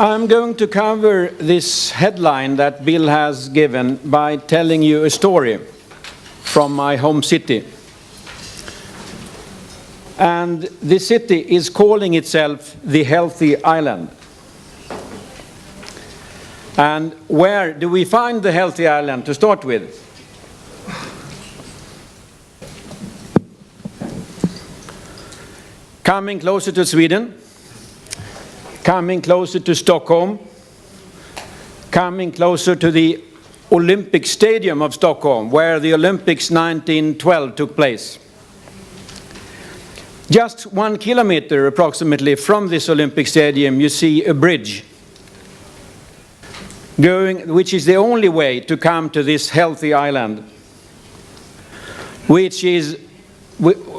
I'm going to cover this headline that Bill has given by telling you a story from my home city. And the city is calling itself the Healthy Island. And where do we find the Healthy Island to start with? Coming closer to Sweden, coming closer to Stockholm, coming closer to the Olympic Stadium of Stockholm, where the Olympics 1912 took place. Just 1 kilometer approximately from this Olympic Stadium, you see a bridge which is the only way to come to this Healthy Island, which is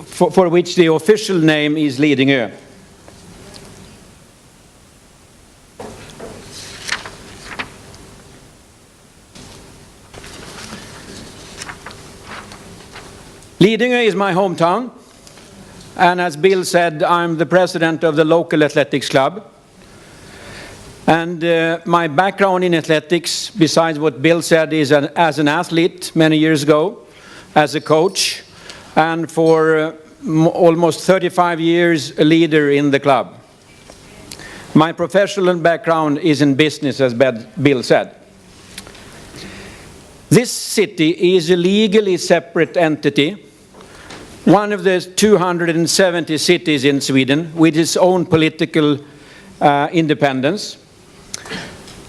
for which the official name is Lidingö. Lidingö is my hometown, and as Bill said, I'm the president of the local athletics club. And my background in athletics, besides what Bill said, is as an athlete many years ago, as a coach, and for almost 35 years a leader in the club. My professional background is in business, as Bill said. This city is a legally separate entity, one of the 270 cities in Sweden with its own political independence.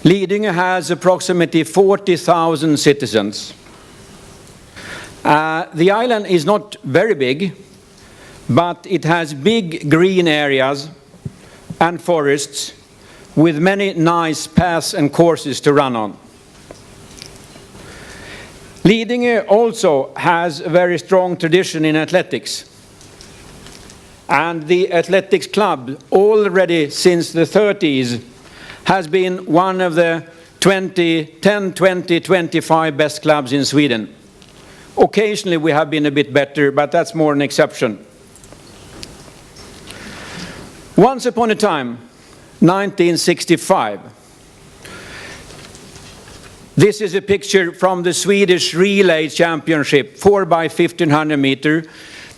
Lidingö has approximately 40,000 citizens. The island is not very big, but it has big green areas and forests with many nice paths and courses to run on. Lidingö also has a very strong tradition in athletics. And the athletics club, already since the 30s, has been one of the 10, 20, 25 best clubs in Sweden. Occasionally we have been a bit better, but that's more an exception. Once upon a time, 1965, this is a picture from the Swedish Relay Championship, 4x1500 meter,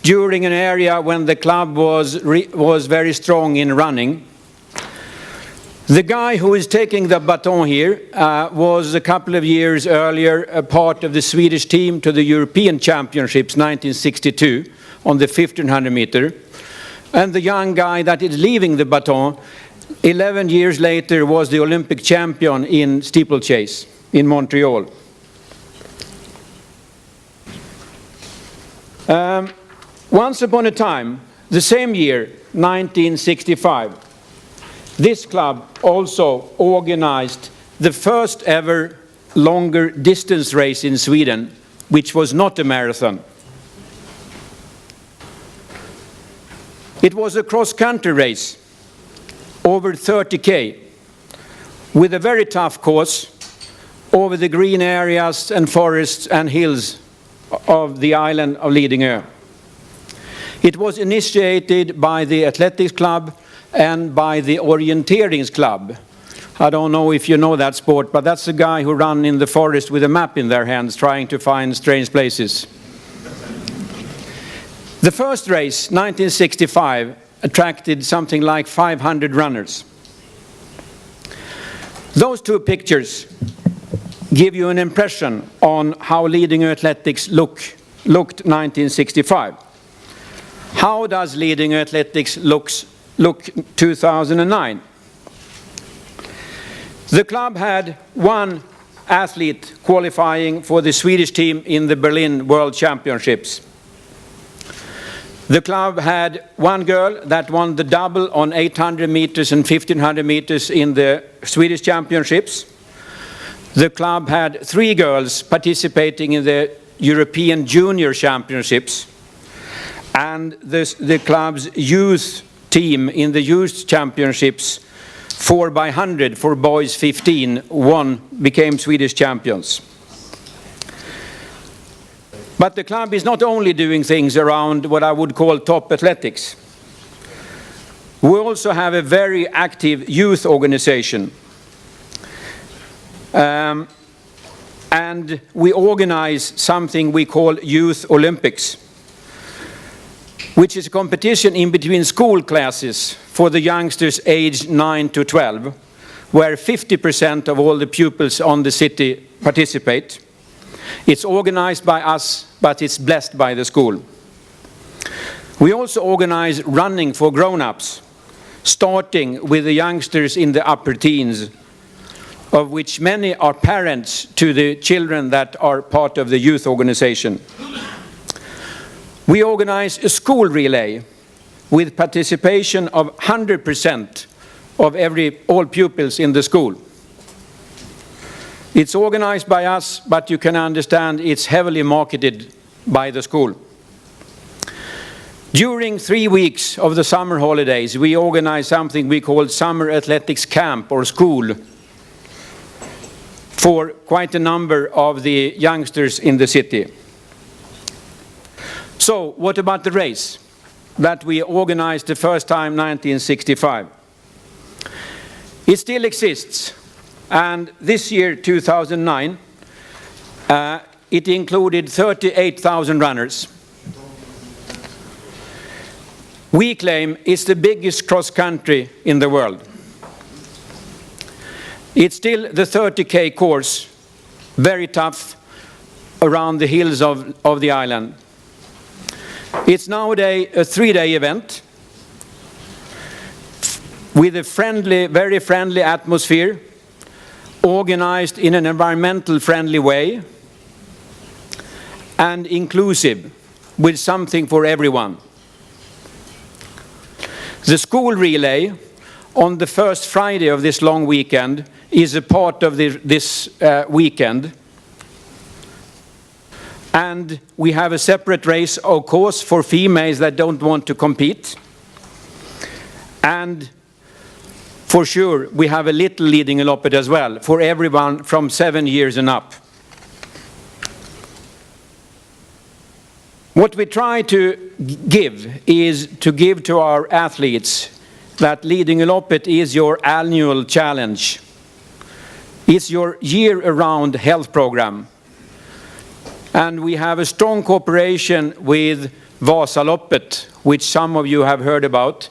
during an area when the club was very strong in running. The guy who is taking the baton here was a couple of years earlier a part of the Swedish team to the European Championships 1962 on the 1500 meter. And the young guy that is leaving the baton 11 years later was the Olympic champion in steeplechase in Montreal. Once upon a time, the same year, 1965, this club also organized the first ever longer distance race in Sweden, which was not a marathon. It was a cross-country race, over 30K, with a very tough course over the green areas and forests and hills of the island of Lidingö. It was initiated by the athletics club and by the orienterings club. I don't know if you know that sport, but that's a guy who runs in the forest with a map in their hands trying to find strange places. The first race, 1965, attracted something like 500 runners. Those two pictures give you an impression on how Lidingö athletics looked 1965. How does Lidingö athletics look 2009? The club had one athlete qualifying for the Swedish team in the Berlin World Championships. The club had one girl that won the double on 800 meters and 1500 meters in the Swedish Championships. The club had 3 girls participating in the European Junior Championships. And the club's youth team in the youth championships, 4x100 for boys 15, became Swedish champions. But the club is not only doing things around what I would call top athletics. We also have a very active youth organization And we organize something we call Youth Olympics, which is a competition in between school classes for the youngsters aged 9 to 12, where 50% of all the pupils on the city participate. It's organized by us, but it's blessed by the school. We also organize running for grown-ups, starting with the youngsters in the upper teens, of which many are parents to the children that are part of the youth organization. We organize a school relay with participation of 100% of all pupils in the school. It's organized by us, but you can understand it's heavily marketed by the school. During 3 weeks of the summer holidays, we organize something we call Summer Athletics Camp or School for quite a number of the youngsters in the city. So, what about the race that we organized the first time in 1965? It still exists, and this year, 2009, it included 38,000 runners. We claim it's the biggest cross-country in the world. It's still the 30K course, very tough, around the hills of the island. It's nowadays a 3-day event with a friendly, very friendly atmosphere, organized in an environmental friendly way, and inclusive, with something for everyone. The school relay on the first Friday of this long weekend is a part of this weekend. And we have a separate race, of course, for females that don't want to compete. And for sure, we have a little leading loppet as well, for everyone from 7 years and up. What we try to give is to give to our athletes that leading loppet is your annual challenge. It's your year-round health program. And we have a strong cooperation with Vasaloppet, which some of you have heard about,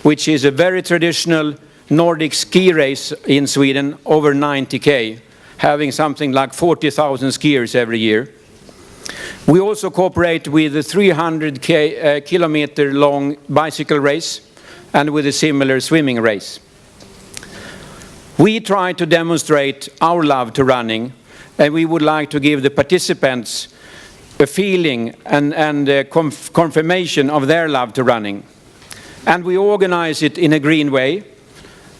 which is a very traditional Nordic ski race in Sweden, over 90K, having something like 40,000 skiers every year. We also cooperate with a 300 kilometer long bicycle race and with a similar swimming race. We try to demonstrate our love to running, and we would like to give the participants a feeling and a confirmation of their love to running. And we organize it in a green way,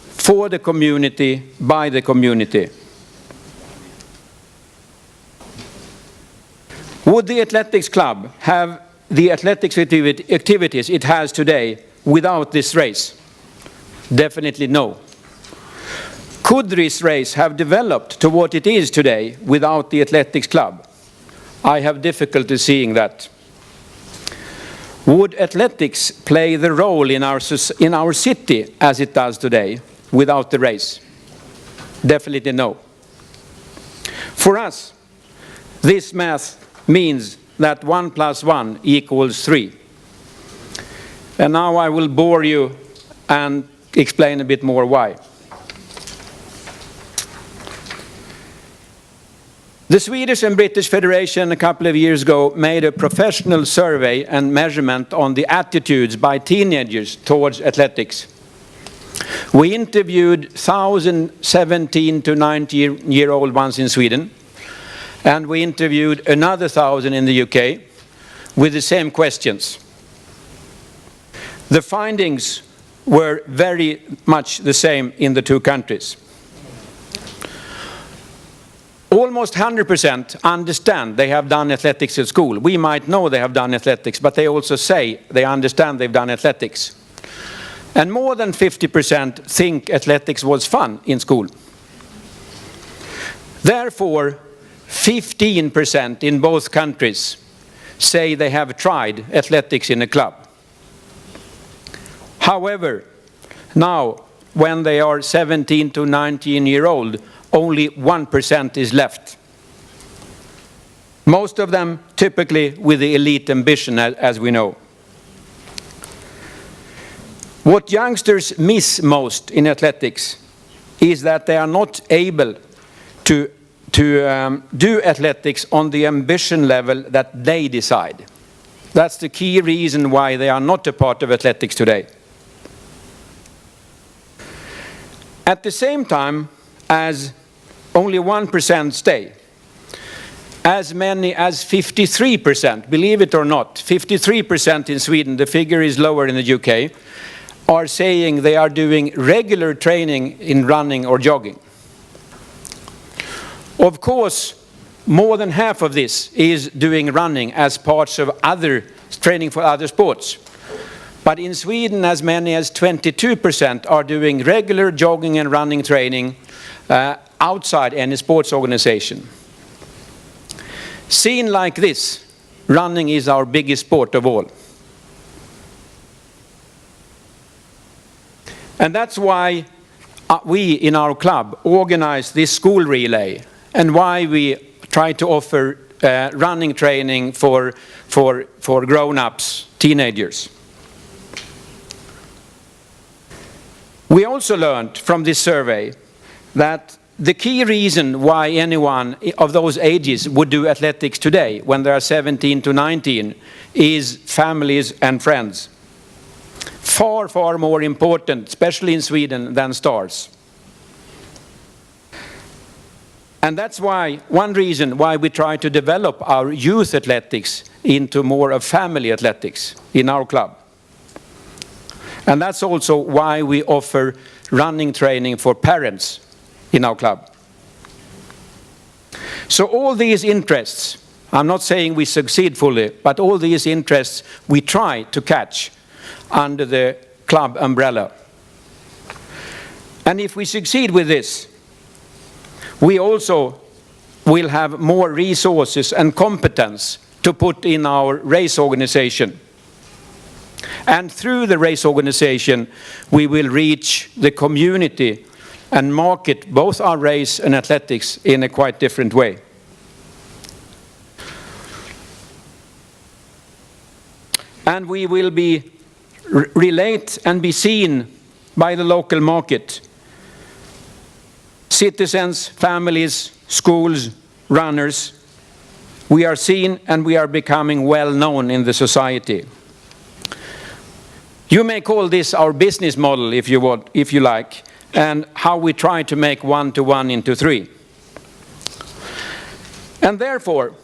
for the community, by the community. Would the athletics club have the athletics activities it has today without this race? Definitely no. Could this race have developed to what it is today without the athletics club? I have difficulty seeing that. Would athletics play the role in our city as it does today without the race? Definitely no. For us, this math means that 1 + 1 = 3. And now I will bore you and explain a bit more why. The Swedish and British Federation a couple of years ago made a professional survey and measurement on the attitudes by teenagers towards athletics. We interviewed 1,000 17 to 19-year-old ones in Sweden, and we interviewed another 1,000 in the UK with the same questions. The findings were very much the same in the two countries. Almost 100% understand they have done athletics at school. We might know they have done athletics, but they also say they understand they've done athletics. And more than 50% think athletics was fun in school. Therefore, 15% in both countries say they have tried athletics in a club. However, now, when they are 17 to 19-year-old, only 1% is left. Most of them typically with the elite ambition, as we know. What youngsters miss most in athletics is that they are not able to do athletics on the ambition level that they decide. That's the key reason why they are not a part of athletics today. At the same time as only 1% stay, as many as 53%, believe it or not, 53% in Sweden, the figure is lower in the UK, are saying they are doing regular training in running or jogging. Of course, more than half of this is doing running as parts of other training for other sports. But in Sweden, as many as 22% are doing regular jogging and running training outside any sports organization. Seen like this, running is our biggest sport of all. And that's why we in our club organize this school relay, and why we try to offer running training for grown-ups, teenagers. We also learned from this survey that the key reason why anyone of those ages would do athletics today, when they are 17 to 19, is families and friends. Far, far more important, especially in Sweden, than stars. And that's why, one reason why we try to develop our youth athletics into more of family athletics in our club. And that's also why we offer running training for parents in our club. So all these interests, I'm not saying we succeed fully, but all these interests we try to catch under the club umbrella. And if we succeed with this, we also will have more resources and competence to put in our race organization. And through the race organization, we will reach the community and market both our race and athletics in a quite different way. And we will be relate and be seen by the local market. Citizens, families, schools, runners. We are seen and we are becoming well known in the society. You may call this our business model if you like, and how we try to make 1 to 1 into 3. And therefore,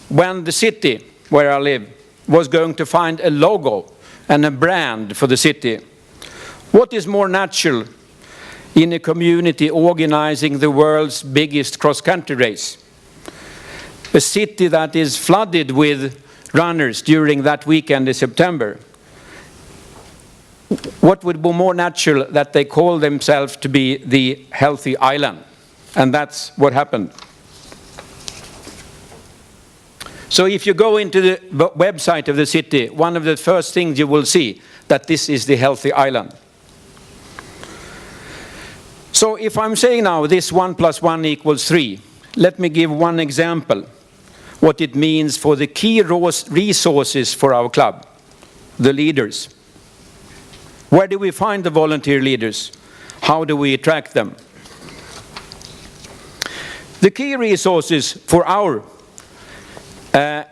when the city where I live was going to find a logo and a brand for the city, what is more natural in a community organizing the world's biggest cross-country race? A city that is flooded with runners during that weekend in September. What would be more natural that they call themselves to be the healthy island? And that's what happened. So if you go into the website of the city, one of the first things you will see that this is the healthy island. So if I'm saying now this 1 + 1 = 3, let me give one example what it means for the key resources for our club, the leaders. Where do we find the volunteer leaders? How do we attract them? The key resources for our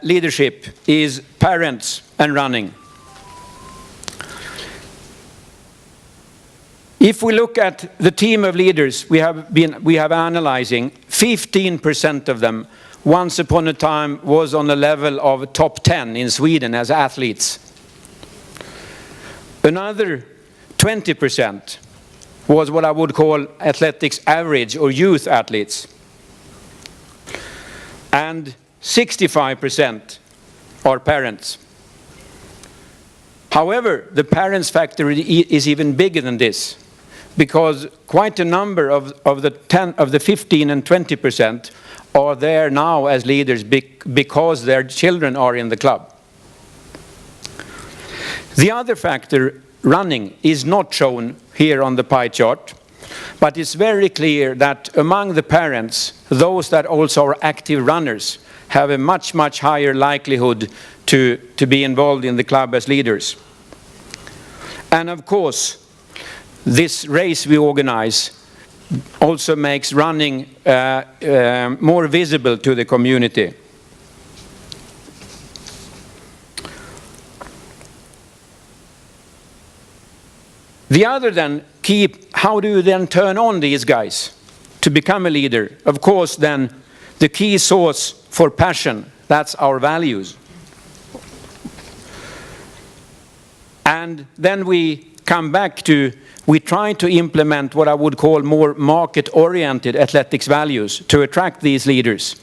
leadership is parents and running. If we look at the team of leaders we have analyzing, 15% of them once upon a time was on the level of top 10 in Sweden as athletes. Another 20% was what I would call athletics average or youth athletes. And 65% are parents. However, the parents factor is even bigger than this, because quite a number of the 15 and 20% are there now as leaders because their children are in the club. The other factor, running, is not shown here on the pie chart, But it's very clear that among the parents, those that also are active runners have a much, much higher likelihood to be involved in the club as leaders. And of course, this race we organize also makes running more visible to the community. The other then key, how do you then turn on these guys to become a leader? Of course then, the key source for passion, that's our values. And then we come back to, we try to implement what I would call more market-oriented athletics values to attract these leaders.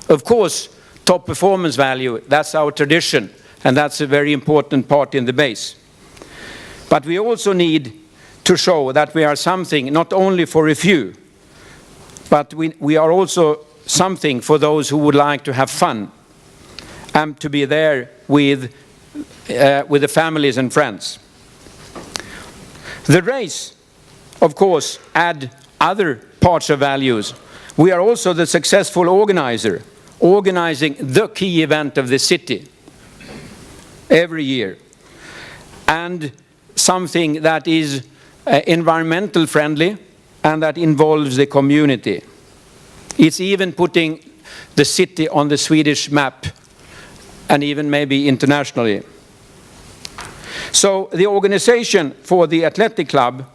Of course, top performance value, that's our tradition, and that's a very important part in the base. But we also need to show that we are something not only for a few, but we are also something for those who would like to have fun and to be there with the families and friends. The race, of course, add other parts of values. We are also the successful organizer, organizing the key event of the city every year. And something that is environmental friendly and that involves the community. It's even putting the city on the Swedish map and even maybe internationally. So the organization for the athletic club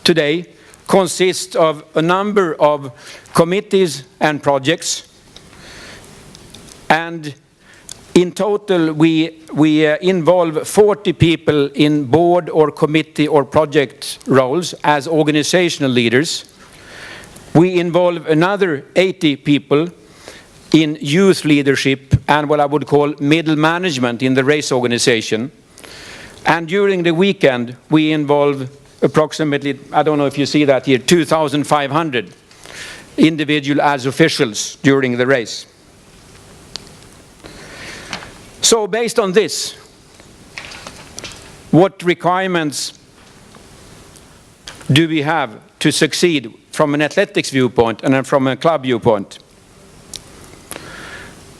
today consists of a number of committees and projects. And in total, we involve 40 people in board or committee or project roles as organizational leaders. We involve another 80 people in youth leadership and what I would call middle management in the race organization. And during the weekend, we involve approximately, I don't know if you see that here, 2,500 individual as officials during the race. So based on this, what requirements do we have to succeed from an athletics viewpoint and then from a club viewpoint?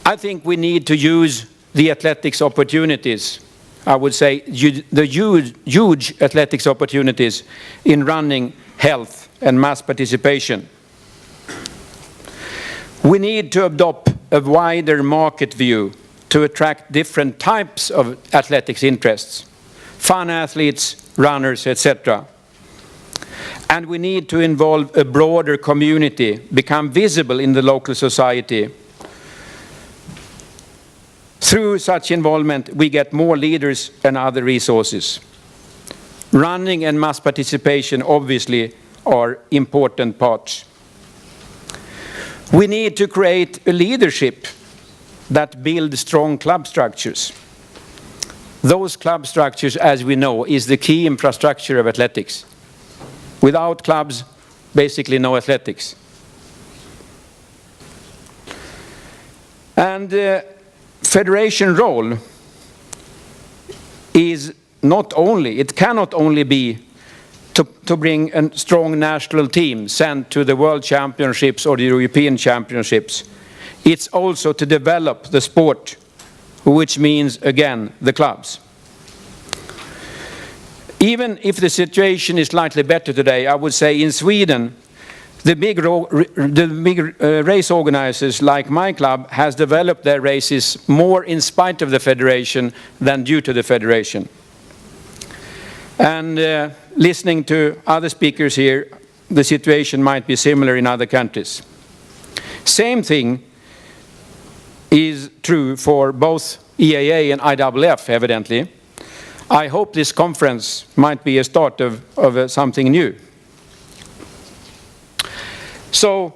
I think we need to use the athletics opportunities. I would say the huge athletics opportunities in running, health, and mass participation. We need to adopt a wider market view to attract different types of athletics interests, fun athletes, runners, etc. And we need to involve a broader community, become visible in the local society. Through such involvement, we get more leaders and other resources. Running and mass participation obviously are important parts. We need to create a leadership that build strong club structures. Those club structures, as we know, is the key infrastructure of athletics. Without clubs, basically no athletics. And federation role is not only, it cannot only be to bring a strong national team sent to the World Championships or the European Championships. It's also to develop the sport, which means, again, the clubs. Even if the situation is slightly better today, I would say in Sweden, the big race organizers like my club has developed their races more in spite of the federation than due to the federation. And listening to other speakers here, the situation might be similar in other countries. Same thing is true for both EAA and IAAF, evidently. I hope this conference might be a start of something new. So,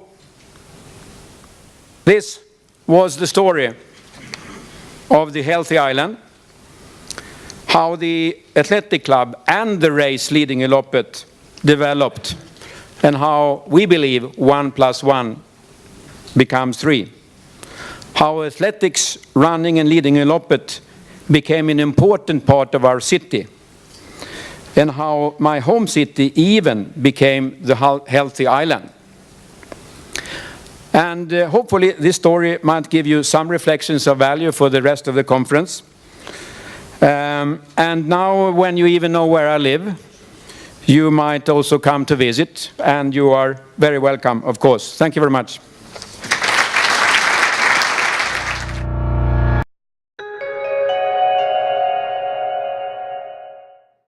this was the story of the Healthy Island, how the athletic club and the race leading Loppet developed, and how we believe 1 + 1 becomes 3. How athletics, running and leading Loppet became an important part of our city. and how my home city even became the healthy island. And hopefully this story might give you some reflections of value for the rest of the conference. And now when you even know where I live, you might also come to visit, and you are very welcome, of course. Thank you very much.